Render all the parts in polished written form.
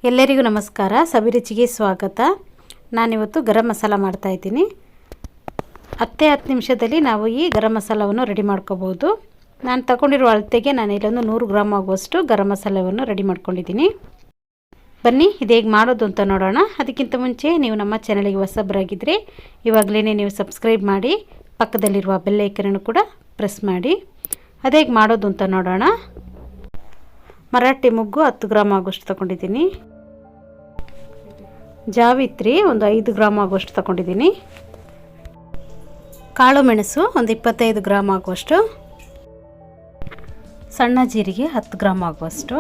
ಎಲ್ಲರಿಗೂ ನಮಸ್ಕಾರ. ಸಬಿ ರುಚಿಗೆ ಸ್ವಾಗತ. ನಾನಿವತ್ತು ಗರಂ ಮಸಾಲ ಮಾಡ್ತಾಯಿದ್ದೀನಿ. 10 ನಿಮಿಷದಲ್ಲಿ ನಾವು ಈ ಗರಂ ಮಸಾಲವನ್ನು ರೆಡಿ ಮಾಡ್ಕೋಬೋದು. ನಾನು ತಗೊಂಡಿರೋ ಅಳತೆಗೆ ನಾನು ಇಲ್ಲೊಂದು 100 ಗ್ರಾಮ್ ಆಗುವಷ್ಟು ಗರಂ ಮಸಾಲವನ್ನು ರೆಡಿ ಮಾಡ್ಕೊಂಡಿದ್ದೀನಿ. ಬನ್ನಿ ಇದು ಹೇಗೆ ಮಾಡೋದು ಅಂತ ನೋಡೋಣ. ಅದಕ್ಕಿಂತ ಮುಂಚೆ ನೀವು ನಮ್ಮ ಚಾನಲಿಗೆ ಹೊಸಬರಾಗಿದ್ದರೆ ಇವಾಗಲೇ ನೀವು ಸಬ್ಸ್ಕ್ರೈಬ್ ಮಾಡಿ, ಪಕ್ಕದಲ್ಲಿರುವ ಬೆಲ್ ಐಕನನ್ನು ಕೂಡ ಪ್ರೆಸ್ ಮಾಡಿ. ಅದು ಹೇಗೆ ಮಾಡೋದು ಅಂತ ನೋಡೋಣ. ಮರಾಠಿ ಮೊಗ್ಗು 10 ಗ್ರಾಮ್ ಆಗುವಷ್ಟು ತಗೊಂಡಿದ್ದೀನಿ. ಜಾವಿತ್ರಿ ಒಂದು 5 ಗ್ರಾಮ್ ಆಗುವಷ್ಟು ತಗೊಂಡಿದ್ದೀನಿ. ಕಾಳು ಮೆಣಸು ಒಂದು 25 ಗ್ರಾಮ್ ಆಗುವಷ್ಟು. ಸಣ್ಣ ಜೀರಿಗೆ 10 ಗ್ರಾಮ್ ಆಗುವಷ್ಟು.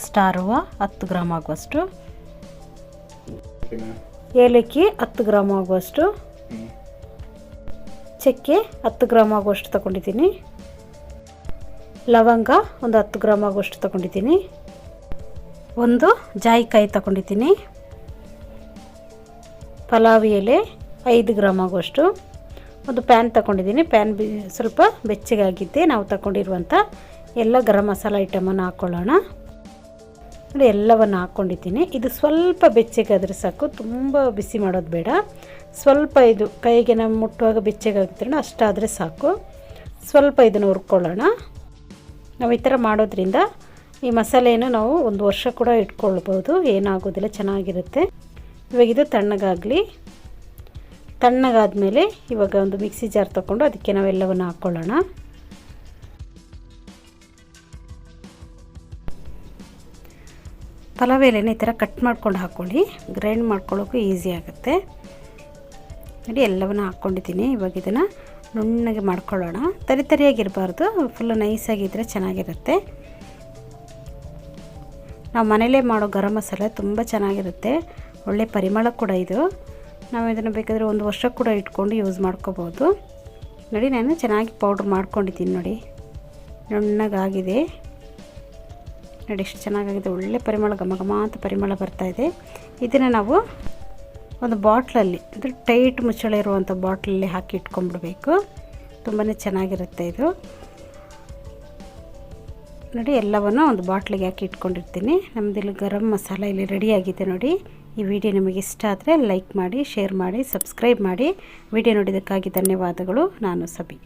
ಸ್ಟಾರ್ ಹೂವು 10 ಗ್ರಾಮ್ ಆಗುವಷ್ಟು. ಏಲಕ್ಕಿ 10 ಗ್ರಾಮ್ ಆಗುವಷ್ಟು. ಚಕ್ಕೆ 10 ಗ್ರಾಮ್ ಆಗುವಷ್ಟು ತಗೊಂಡಿದ್ದೀನಿ. ಲವಂಗ ಒಂದು 10 ಗ್ರಾಮ್ ಆಗುವಷ್ಟು ತಗೊಂಡಿದ್ದೀನಿ. ಒಂದು ಜಾಯಿಕಾಯಿ ತಗೊಂಡಿದ್ದೀನಿ. ಪಲಾವ್ ಎಲೆ 5 ಗ್ರಾಮ್ ಆಗುವಷ್ಟು. ಒಂದು ಪ್ಯಾನ್ ತಗೊಂಡಿದ್ದೀನಿ. ಪ್ಯಾನ್ ಸ್ವಲ್ಪ ಬೆಚ್ಚಗಾಗಿದ್ದೆ. ನಾವು ತಗೊಂಡಿರುವಂಥ ಎಲ್ಲ ಗರಂ ಮಸಾಲ ಐಟಮನ್ನು ಹಾಕ್ಕೊಳ್ಳೋಣ. ನೋಡಿ ಎಲ್ಲವನ್ನು ಹಾಕ್ಕೊಂಡಿದ್ದೀನಿ. ಇದು ಸ್ವಲ್ಪ ಬೆಚ್ಚಗಾದರೆ ಸಾಕು, ತುಂಬ ಬಿಸಿ ಮಾಡೋದು ಬೇಡ. ಸ್ವಲ್ಪ ಇದು ಕೈಗೆ ನಾವು ಮುಟ್ಟುವಾಗ ಬೆಚ್ಚಗಾಗುತ್ತಲ್ಲ ಅಷ್ಟಾದರೆ ಸಾಕು. ಸ್ವಲ್ಪ ಇದನ್ನು ಹುರ್ಕೊಳ್ಳೋಣ. ನಾವು ಈ ಥರ ಮಾಡೋದ್ರಿಂದ ಈ ಮಸಾಲೆಯನ್ನು ನಾವು 1 ವರ್ಷ ಕೂಡ ಇಟ್ಕೊಳ್ಬೋದು, ಏನಾಗೋದಿಲ್ಲ, ಚೆನ್ನಾಗಿರುತ್ತೆ. ಇವಾಗ ಇದು ತಣ್ಣಗಾಗಲಿ. ತಣ್ಣಗಾದ್ಮೇಲೆ ಇವಾಗ ಒಂದು ಮಿಕ್ಸಿ ಜಾರ್ ತಗೊಂಡು ಅದಕ್ಕೆ ನಾವೆಲ್ಲವನ್ನು ಹಾಕ್ಕೊಳ್ಳೋಣ. ಪಲಾವ್ ಎಲೆನ ಈ ಥರ ಕಟ್ ಮಾಡ್ಕೊಂಡು ಹಾಕ್ಕೊಳ್ಳಿ. ಗ್ರೈಂಡ್ ಮಾಡ್ಕೊಳ್ಳೋಕ್ಕೂ ಈಸಿ ಆಗುತ್ತೆ. ನೋಡಿ ಎಲ್ಲವನ್ನು ಹಾಕ್ಕೊಂಡಿದ್ದೀನಿ. ಇವಾಗ ಇದನ್ನು ನುಣ್ಣಗೆ ಮಾಡ್ಕೊಳ್ಳೋಣ. ತರಿಯಾಗಿರಬಾರ್ದು, ಫುಲ್ಲು ನೈಸಾಗಿದ್ದರೆ ಚೆನ್ನಾಗಿರುತ್ತೆ. ನಾವು ಮನೇಲೇ ಮಾಡೋ ಗರಂ ಮಸಾಲೆ ತುಂಬ ಚೆನ್ನಾಗಿರುತ್ತೆ, ಒಳ್ಳೆ ಪರಿಮಳ ಕೂಡ ಇದು. ನಾವು ಇದನ್ನು ಬೇಕಾದರೆ 1 ವರ್ಷ ಕೂಡ ಇಟ್ಕೊಂಡು ಯೂಸ್ ಮಾಡ್ಕೋಬೋದು. ನೋಡಿ ನಾನು ಚೆನ್ನಾಗಿ ಪೌಡ್ರ್ ಮಾಡ್ಕೊಂಡಿದ್ದೀನಿ. ನೋಡಿ ನುಣ್ಣಗಾಗಿದೆ. ನೋಡಿ ಎಷ್ಟು ಚೆನ್ನಾಗಾಗಿದೆ, ಒಳ್ಳೆ ಪರಿಮಳ, ಘಮ ಘಮ ಅಂತ ಪರಿಮಳ ಬರ್ತಾಯಿದೆ. ಇದನ್ನು ನಾವು ಒಂದು ಬಾಟ್ಲಲ್ಲಿ, ಅಂದರೆ ಟೈಟ್ ಮುಚ್ಚಳ ಇರುವಂಥ ಬಾಟ್ಲಲ್ಲಿ ಹಾಕಿ ಇಟ್ಕೊಂಡ್ಬಿಡ್ಬೇಕು. ತುಂಬಾ ಚೆನ್ನಾಗಿರುತ್ತೆ ಇದು. ನೋಡಿ ಎಲ್ಲವನ್ನು ಒಂದು ಬಾಟ್ಲಿಗೆ ಹಾಕಿ ಇಟ್ಕೊಂಡಿರ್ತೀನಿ. ನಮ್ಮದಿಲ್ಲಿ ಗರಂ ಮಸಾಲ ಇಲ್ಲಿ ರೆಡಿಯಾಗಿದೆ. ನೋಡಿ ಈ ವಿಡಿಯೋ ನಿಮಗೆ ಇಷ್ಟ ಆದರೆ ಲೈಕ್ ಮಾಡಿ, ಶೇರ್ ಮಾಡಿ, ಸಬ್ಸ್ಕ್ರೈಬ್ ಮಾಡಿ. ವಿಡಿಯೋ ನೋಡಿದ್ದಕ್ಕಾಗಿ ಧನ್ಯವಾದಗಳು. ನಾನು ಸಬಿ.